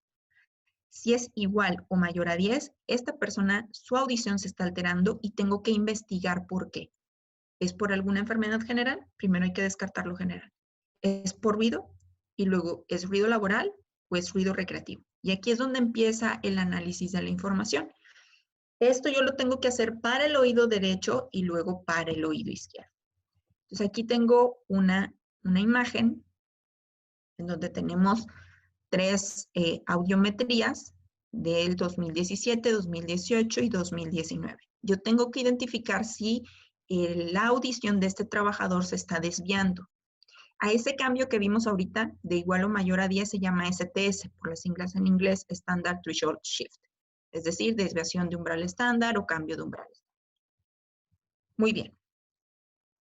Si es igual o mayor a 10, esta persona, su audición se está alterando y tengo que investigar por qué. ¿Es por alguna enfermedad general? Primero hay que descartar lo general. ¿Es por ruido? Y luego, ¿es ruido laboral o es ruido recreativo? Y aquí es donde empieza el análisis de la información. Esto yo lo tengo que hacer para el oído derecho y luego para el oído izquierdo. Entonces aquí tengo una imagen en donde tenemos 3 audiometrías del 2017, 2018 y 2019. Yo tengo que identificar si la audición de este trabajador se está desviando. A ese cambio que vimos ahorita, de igual o mayor a 10, se llama STS, por las siglas en inglés, Standard Threshold Shift. Es decir, desviación de umbral estándar o cambio de umbral. Muy bien.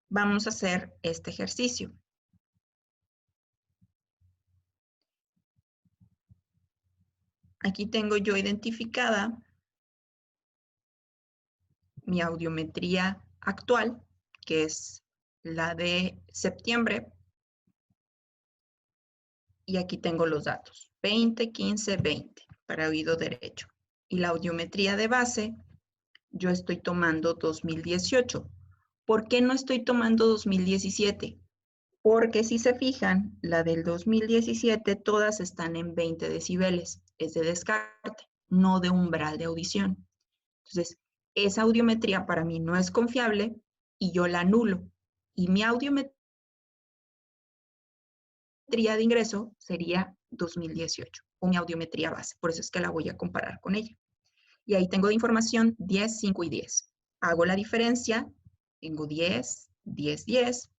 Vamos a hacer este ejercicio. Aquí tengo yo identificada mi audiometría actual, que es la de septiembre. Y aquí tengo los datos, 20, 15, 20 para oído derecho. Y la audiometría de base yo estoy tomando 2018. ¿Por qué no estoy tomando 2017? Porque si se fijan, la del 2017 todas están en 20 decibeles, es de descarte, no de umbral de audición. Entonces, esa audiometría para mí no es confiable y yo la anulo. Y mi audiometría de ingreso sería 2018, o mi audiometría base. Por eso es que la voy a comparar con ella. Y ahí tengo de información 10, 5 y 10. Hago la diferencia, tengo 10, 10, 10.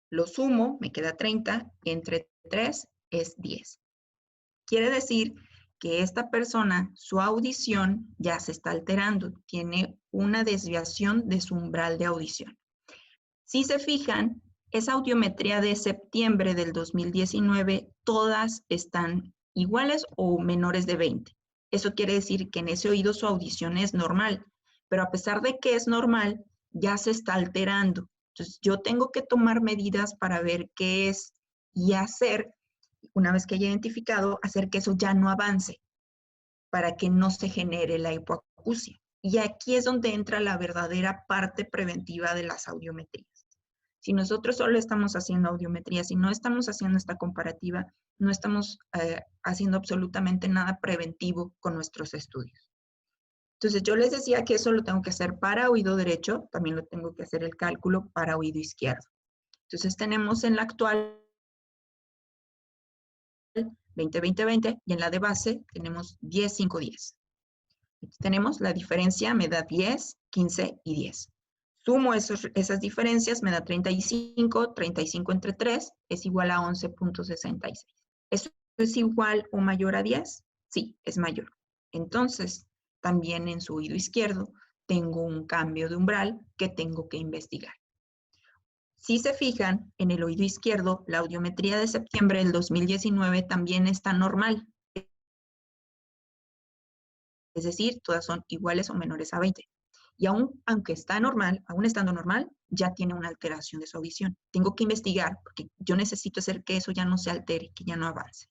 Lo sumo, me queda 30, entre 3 es 10. Quiere decir que esta persona, su audición ya se está alterando, tiene una desviación de su umbral de audición. Si se fijan, esa audiometría de septiembre del 2019, todas están iguales o menores de 20. Eso quiere decir que en ese oído su audición es normal, pero a pesar de que es normal, ya se está alterando. Entonces, yo tengo que tomar medidas para ver qué es y hacer, una vez que haya identificado, hacer que eso ya no avance, para que no se genere la hipoacusia. Y aquí es donde entra la verdadera parte preventiva de las audiometrías. Si nosotros solo estamos haciendo audiometría, si no estamos haciendo esta comparativa, no estamos haciendo absolutamente nada preventivo con nuestros estudios. Entonces, yo les decía que eso lo tengo que hacer para oído derecho, también lo tengo que hacer el cálculo para oído izquierdo. Entonces, tenemos en la actual 20, 20, 20 y en la de base tenemos 10, 5, 10. Tenemos la diferencia, me da 10, 15 y 10. Sumo esas diferencias, me da 35, 35 entre 3 es igual a 11.66. ¿Eso es igual o mayor a 10? Sí, es mayor. Entonces, también en su oído izquierdo tengo un cambio de umbral que tengo que investigar. Si se fijan, en el oído izquierdo, la audiometría de septiembre del 2019 también está normal. Es decir, todas son iguales o menores a 20. Y aunque está normal, aún estando normal, ya tiene una alteración de su audición. Tengo que investigar porque yo necesito hacer que eso ya no se altere, que ya no avance.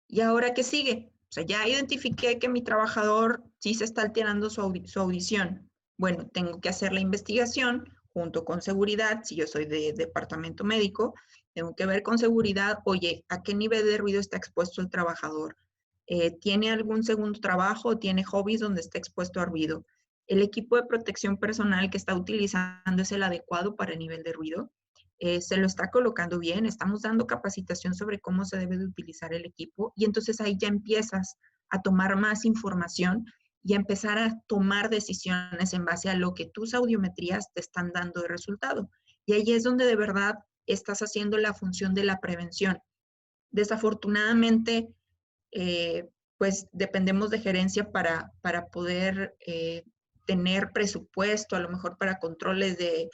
¿Y ahora qué sigue? O sea, ya identifiqué que mi trabajador sí se está alterando su audición. Bueno, tengo que hacer la investigación junto con seguridad, si yo soy de departamento médico, tengo que ver con seguridad, oye, ¿a qué nivel de ruido está expuesto el trabajador? ¿Tiene algún segundo trabajo? ¿Tiene hobbies donde está expuesto a ruido? ¿El equipo de protección personal que está utilizando es el adecuado para el nivel de ruido? ¿Se lo está colocando bien? ¿Estamos dando capacitación sobre cómo se debe de utilizar el equipo? Y entonces ahí ya empiezas a tomar más información y a empezar a tomar decisiones en base a lo que tus audiometrías te están dando de resultado. Y ahí es donde de verdad estás haciendo la función de la prevención. Desafortunadamente, pues dependemos de gerencia para poder tener presupuesto, a lo mejor para controles de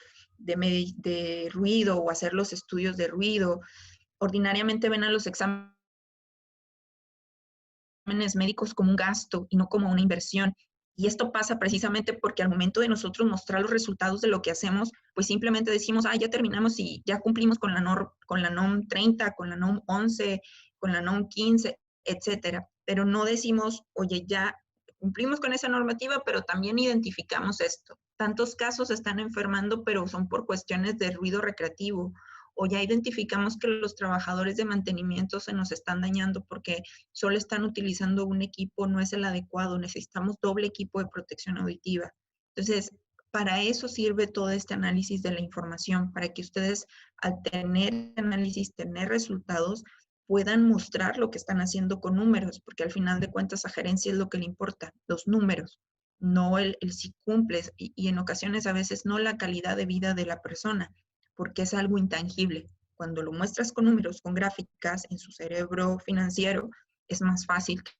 ruido o hacer los estudios de ruido. Ordinariamente ven a los exámenes médicos como un gasto y no como una inversión. Y esto pasa precisamente porque al momento de nosotros mostrar los resultados de lo que hacemos, pues simplemente decimos, ya terminamos y ya cumplimos con la NOM 30, con la NOM 11, con la NOM 15, etcétera. Pero no decimos, oye, ya cumplimos con esa normativa, pero también identificamos esto. Tantos casos están enfermando, pero son por cuestiones de ruido recreativo. O ya identificamos que los trabajadores de mantenimiento se nos están dañando porque solo están utilizando un equipo, no es el adecuado, necesitamos doble equipo de protección auditiva. Entonces, para eso sirve todo este análisis de la información, para que ustedes al tener análisis, tener resultados, puedan mostrar lo que están haciendo con números, porque al final de cuentas a gerencia es lo que le importa, los números, no el si cumples y en ocasiones a veces no la calidad de vida de la persona, porque es algo intangible. Cuando lo muestras con números, con gráficas en su cerebro financiero, es más fácil que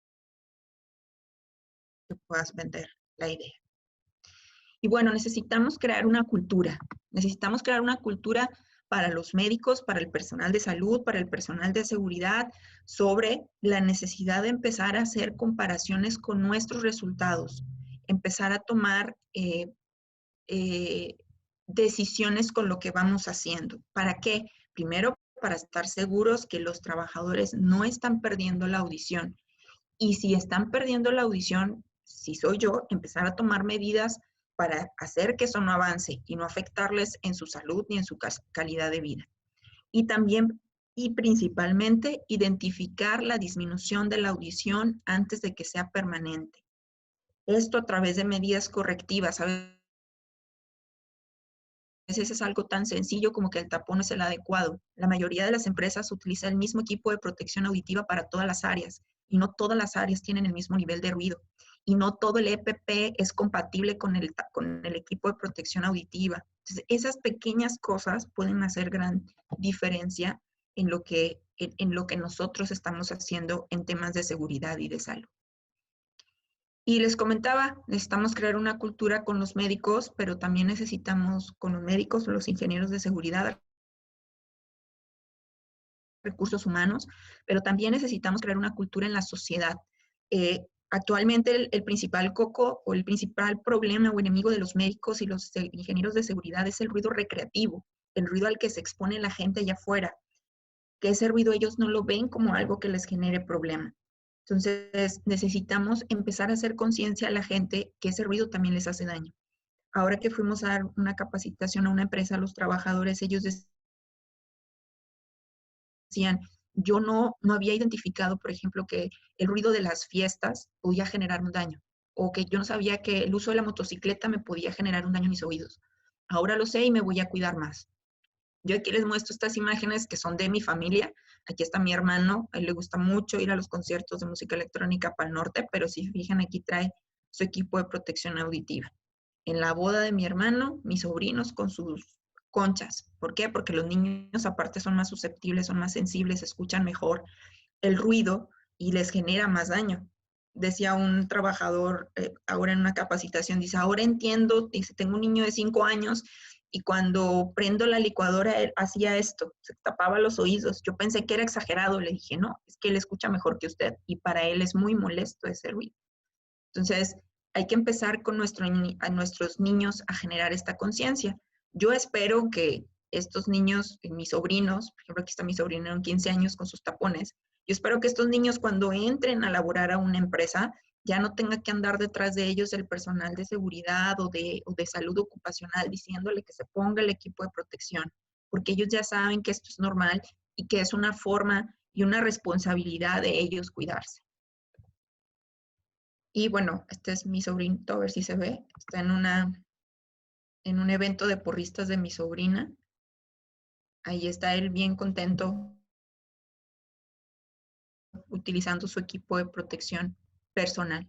puedas vender la idea. Y bueno, necesitamos crear una cultura. Necesitamos crear una cultura para los médicos, para el personal de salud, para el personal de seguridad, sobre la necesidad de empezar a hacer comparaciones con nuestros resultados, empezar a tomar decisiones con lo que vamos haciendo. ¿Para qué? Primero, para estar seguros que los trabajadores no están perdiendo la audición Y si están perdiendo la audición, si soy yo, empezar a tomar medidas para hacer que eso no avance y no afectarles en su salud ni en su calidad de vida. Y también y principalmente identificar la disminución de la audición antes de que sea permanente. Esto a través de medidas correctivas. A veces es algo tan sencillo como que el tapón es el adecuado. La mayoría de las empresas utiliza el mismo equipo de protección auditiva para todas las áreas y no todas las áreas tienen el mismo nivel de ruido y no todo el EPP es compatible con el equipo de protección auditiva. Entonces, esas pequeñas cosas pueden hacer gran diferencia en lo que nosotros estamos haciendo en temas de seguridad y de salud. Y les comentaba, necesitamos crear una cultura con los médicos, pero también necesitamos con los médicos, los ingenieros de seguridad, recursos humanos, pero también necesitamos crear una cultura en la sociedad. Actualmente el principal coco o el principal problema o enemigo de los médicos y los ingenieros de seguridad es el ruido recreativo, el ruido al que se expone la gente allá afuera, que ese ruido ellos no lo ven como algo que les genere problema. Entonces, necesitamos empezar a hacer conciencia a la gente que ese ruido también les hace daño. Ahora que fuimos a dar una capacitación a una empresa, a los trabajadores, ellos decían, yo no había identificado, por ejemplo, que el ruido de las fiestas podía generar un daño, o que yo no sabía que el uso de la motocicleta me podía generar un daño en mis oídos. Ahora lo sé y me voy a cuidar más. Yo aquí les muestro estas imágenes que son de mi familia. Aquí está mi hermano, a él le gusta mucho ir a los conciertos de música electrónica para el norte, pero si fijan aquí trae su equipo de protección auditiva. En la boda de mi hermano, mis sobrinos con sus conchas. ¿Por qué? Porque los niños aparte son más susceptibles, son más sensibles, escuchan mejor el ruido y les genera más daño. Decía un trabajador ahora en una capacitación, dice, ahora entiendo, dice, tengo un niño de 5 años y cuando prendo la licuadora él hacía esto, se tapaba los oídos. Yo pensé que era exagerado, le dije, no, es que él escucha mejor que usted y para él es muy molesto ese ruido. Entonces, hay que empezar con a nuestros niños a generar esta conciencia. Yo espero que estos niños, mis sobrinos, por ejemplo, aquí está mi sobrino de 15 años con sus tapones, yo espero que estos niños cuando entren a laborar a una empresa ya no tenga que andar detrás de ellos el personal de seguridad o de salud ocupacional diciéndole que se ponga el equipo de protección, porque ellos ya saben que esto es normal y que es una forma y una responsabilidad de ellos cuidarse. Y bueno, este es mi sobrinito, a ver si se ve. Está en un evento de porristas de mi sobrina. Ahí está él bien contento utilizando su equipo de protección personal,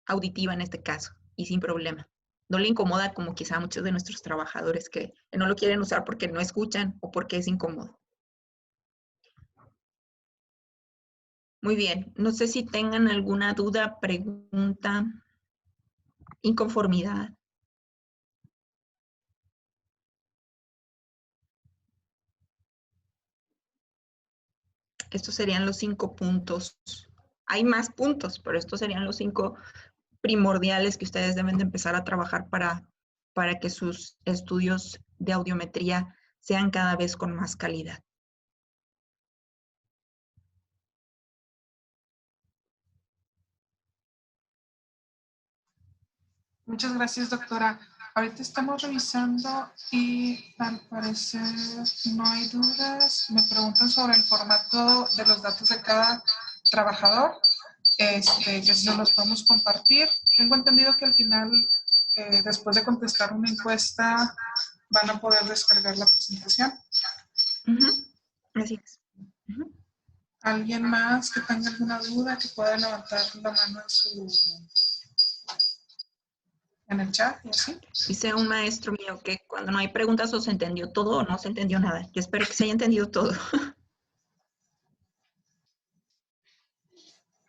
auditiva en este caso, y sin problema. No le incomoda como quizá a muchos de nuestros trabajadores que no lo quieren usar porque no escuchan o porque es incómodo. Muy bien, no sé si tengan alguna duda, pregunta, inconformidad. Estos serían los 5 puntos. Hay más puntos, pero estos serían los 5 primordiales que ustedes deben de empezar a trabajar para que sus estudios de audiometría sean cada vez con más calidad. Muchas gracias, doctora. Ahorita estamos revisando y al parecer no hay dudas. Me preguntan sobre el formato de los datos de cada trabajador, que si no los podemos compartir. Tengo entendido que al final, después de contestar una encuesta, van a poder descargar la presentación. Así es. ¿Alguien más que tenga alguna duda que pueda levantar la mano en el chat y así? Dice un maestro mío que cuando no hay preguntas o se entendió todo o no se entendió nada. Yo espero que se haya entendido todo.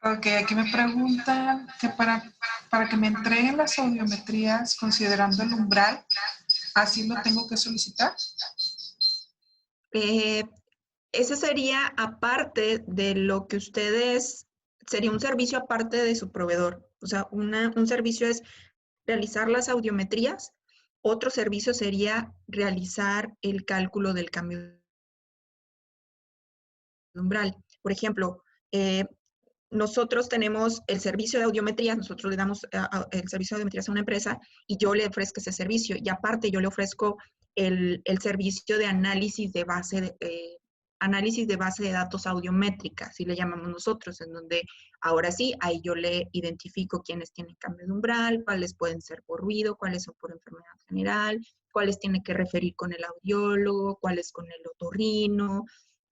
Ok, aquí me preguntan que para que me entreguen las audiometrías considerando el umbral, ¿así lo tengo que solicitar? Ese sería aparte de lo que ustedes, sería un servicio aparte de su proveedor. O sea, un servicio es realizar las audiometrías, otro servicio sería realizar el cálculo del cambio de umbral. Por ejemplo, nosotros tenemos el servicio de audiometría, nosotros le damos el servicio de audiometría a una empresa y yo le ofrezco ese servicio. Y aparte yo le ofrezco el servicio de análisis de base de datos audiométrica, así le llamamos nosotros, en donde ahora sí, ahí yo le identifico quiénes tienen cambio de umbral, cuáles pueden ser por ruido, cuáles son por enfermedad general, cuáles tiene que referir con el audiólogo, cuáles con el otorrino,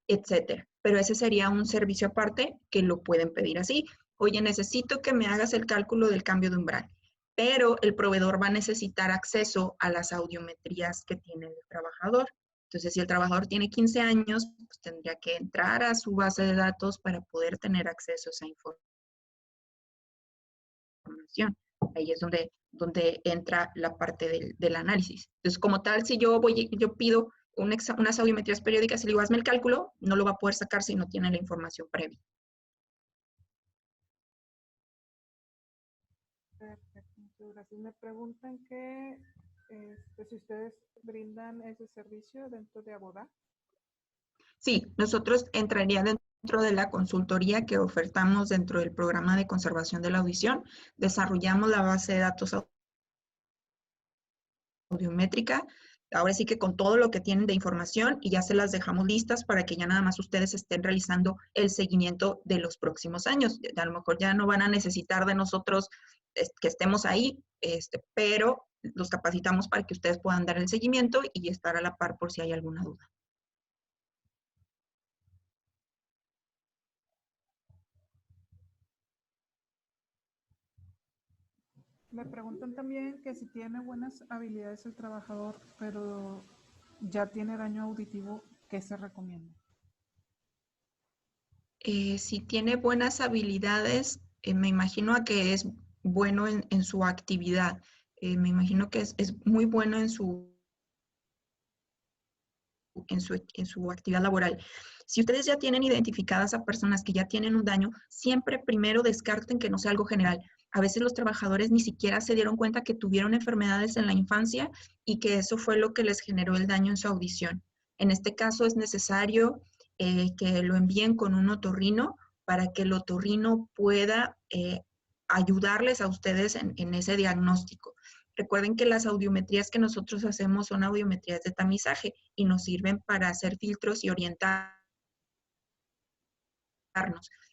etcétera. Pero ese sería un servicio aparte que lo pueden pedir así. Oye, necesito que me hagas el cálculo del cambio de umbral, pero el proveedor va a necesitar acceso a las audiometrías que tiene el trabajador. Entonces, si el trabajador tiene 15 años, pues tendría que entrar a su base de datos para poder tener acceso a esa información. Ahí es donde entra la parte del análisis. Entonces, como tal, si yo pido unas audiometrías periódicas y le digo, hazme el cálculo, no lo va a poder sacar si no tiene la información previa. Perfecto, muchas gracias. Me preguntan que si ustedes brindan ese servicio dentro de Aboda. Sí, nosotros entraría dentro de la consultoría que ofertamos dentro del programa de conservación de la audición. Desarrollamos la base de datos audiométrica, ahora sí que con todo lo que tienen de información y ya se las dejamos listas para que ya nada más ustedes estén realizando el seguimiento de los próximos años. A lo mejor ya no van a necesitar de nosotros que estemos ahí, pero los capacitamos para que ustedes puedan dar el seguimiento y estar a la par por si hay alguna duda. Me preguntan también que si tiene buenas habilidades el trabajador, pero ya tiene daño auditivo, ¿qué se recomienda? Si tiene buenas habilidades, me imagino a que es bueno en su actividad. Me imagino que es muy bueno en su actividad laboral. Si ustedes ya tienen identificadas a personas que ya tienen un daño, siempre primero descarten que no sea algo general. A veces los trabajadores ni siquiera se dieron cuenta que tuvieron enfermedades en la infancia y que eso fue lo que les generó el daño en su audición. En este caso es necesario que lo envíen con un otorrino para que el otorrino pueda ayudarles a ustedes en ese diagnóstico. Recuerden que las audiometrías que nosotros hacemos son audiometrías de tamizaje y nos sirven para hacer filtros y orientarnos.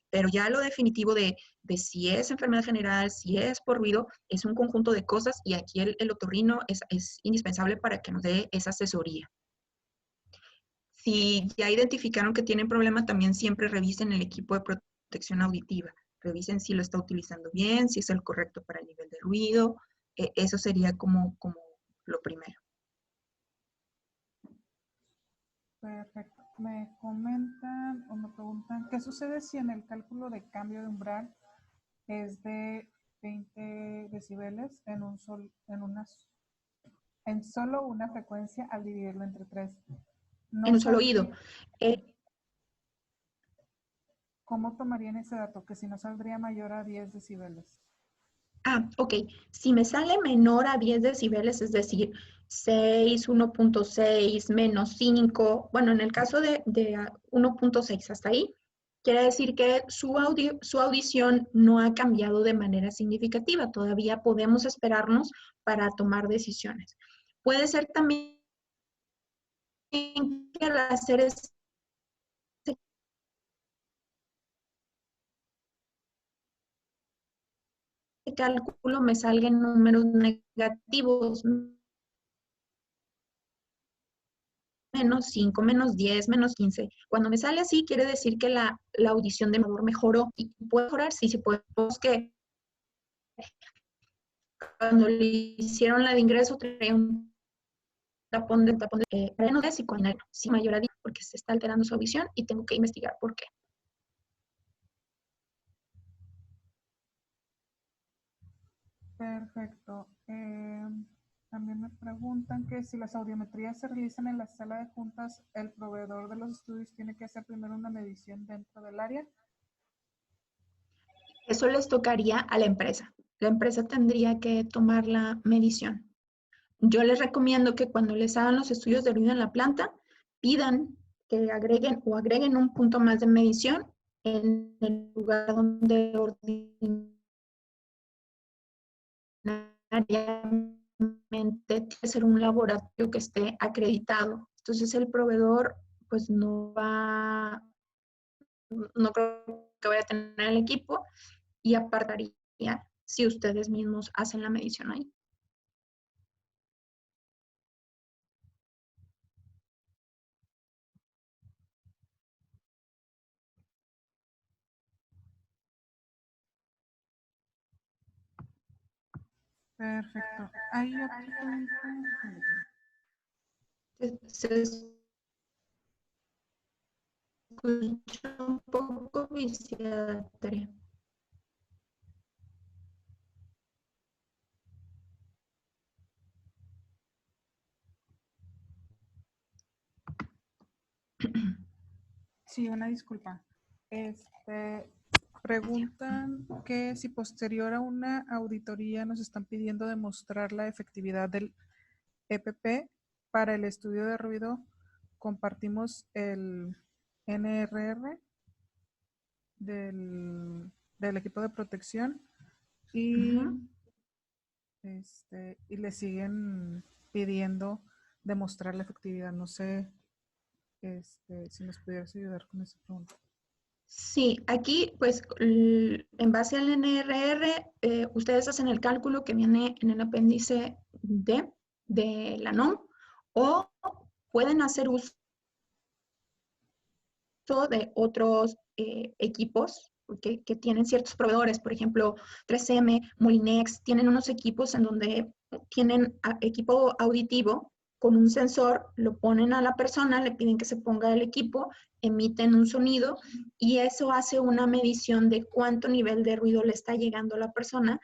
Pero ya lo definitivo de si es enfermedad general, si es por ruido, es un conjunto de cosas y aquí el otorrino es indispensable para que nos dé esa asesoría. Si ya identificaron que tienen problema, también siempre revisen el equipo de protección auditiva. Revisen si lo está utilizando bien, si es el correcto para el nivel de ruido. Eso sería como lo primero. Perfecto. Me comentan o me preguntan, ¿qué sucede si en el cálculo de cambio de umbral es de 20 decibeles en solo una frecuencia al dividirlo entre 3? No en un solo oído. ¿Cómo tomarían ese dato? Que si no saldría mayor a 10 decibeles. Ok. Si me sale menor a 10 decibeles, es decir, 6, 1.6, menos 5, bueno, en el caso de 1.6 hasta ahí, quiere decir que su audición no ha cambiado de manera significativa. Todavía podemos esperarnos para tomar decisiones. Puede ser también que al hacer ese cálculo me salgan números negativos, menos 5, menos 10, menos 15. Cuando me sale así, quiere decir que la audición de Amador mejoró. ¿Y puede mejorar? Sí, podemos que cuando le hicieron la de ingreso traía un tapón de freno de psicoanal, sí, mayor a 10, porque se está alterando su audición y tengo que investigar por qué. Perfecto. También me preguntan que si las audiometrías se realizan en la sala de juntas, ¿el proveedor de los estudios tiene que hacer primero una medición dentro del área? Eso les tocaría a la empresa. La empresa tendría que tomar la medición. Yo les recomiendo que cuando les hagan los estudios de ruido en la planta, pidan que agreguen un punto más de medición en el lugar donde ordinariamente tiene que ser un laboratorio que esté acreditado. Entonces el proveedor pues no creo que vaya a tener el equipo y apartaría si ustedes mismos hacen la medición ahí. Perfecto. Hay otra pregunta. Se escucha un poco viciada, Tere. Sí, una disculpa. Preguntan que si posterior a una auditoría nos están pidiendo demostrar la efectividad del EPP para el estudio de ruido, compartimos el NRR del equipo de protección y, y le siguen pidiendo demostrar la efectividad. No sé si nos pudieras ayudar con esa pregunta. Sí, aquí pues en base al NRR, ustedes hacen el cálculo que viene en el apéndice D de la NOM o pueden hacer uso de otros equipos que tienen ciertos proveedores, por ejemplo, 3M, Molinex, tienen unos equipos en donde tienen equipo auditivo con un sensor, lo ponen a la persona, le piden que se ponga el equipo, emiten un sonido y eso hace una medición de cuánto nivel de ruido le está llegando a la persona,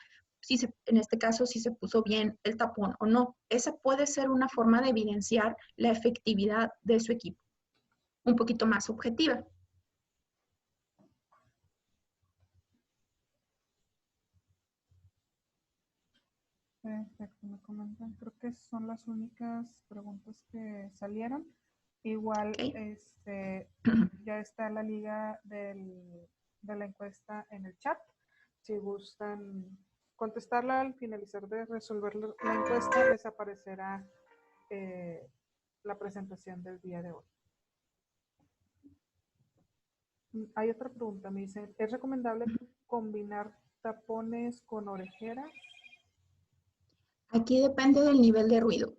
en este caso, si se puso bien el tapón o no. Esa puede ser una forma de evidenciar la efectividad de su equipo, un poquito más objetiva. Perfecto, me comentan. Creo que son las únicas preguntas que salieron. Igual, Okay. ya está la liga de la encuesta en el chat. Si gustan contestarla al finalizar de resolver la encuesta, les aparecerá la presentación del día de hoy. Hay otra pregunta, me dicen, ¿es recomendable combinar tapones con orejeras? Aquí depende del nivel de ruido.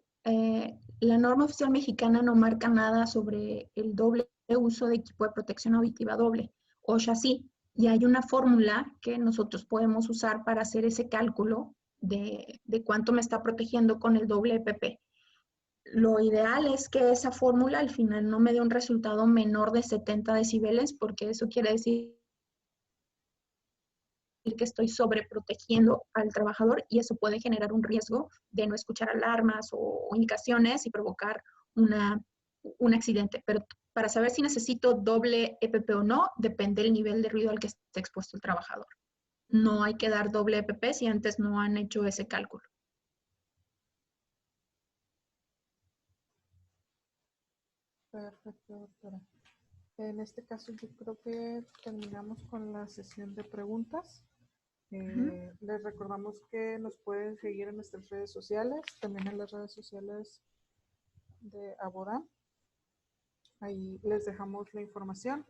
La norma oficial mexicana no marca nada sobre el doble uso de equipo de protección auditiva doble, OSHA sí, y hay una fórmula que nosotros podemos usar para hacer ese cálculo de cuánto me está protegiendo con el doble EPP. Lo ideal es que esa fórmula al final no me dé un resultado menor de 70 decibeles, porque eso quiere decir que estoy sobreprotegiendo al trabajador y eso puede generar un riesgo de no escuchar alarmas o indicaciones y provocar un accidente. Pero para saber si necesito doble EPP o no, depende del nivel de ruido al que esté expuesto el trabajador. No hay que dar doble EPP si antes no han hecho ese cálculo. Perfecto, doctora. En este caso yo creo que terminamos con la sesión de preguntas. Les recordamos que nos pueden seguir en nuestras redes sociales, también en las redes sociales de Aboda. Ahí les dejamos la información.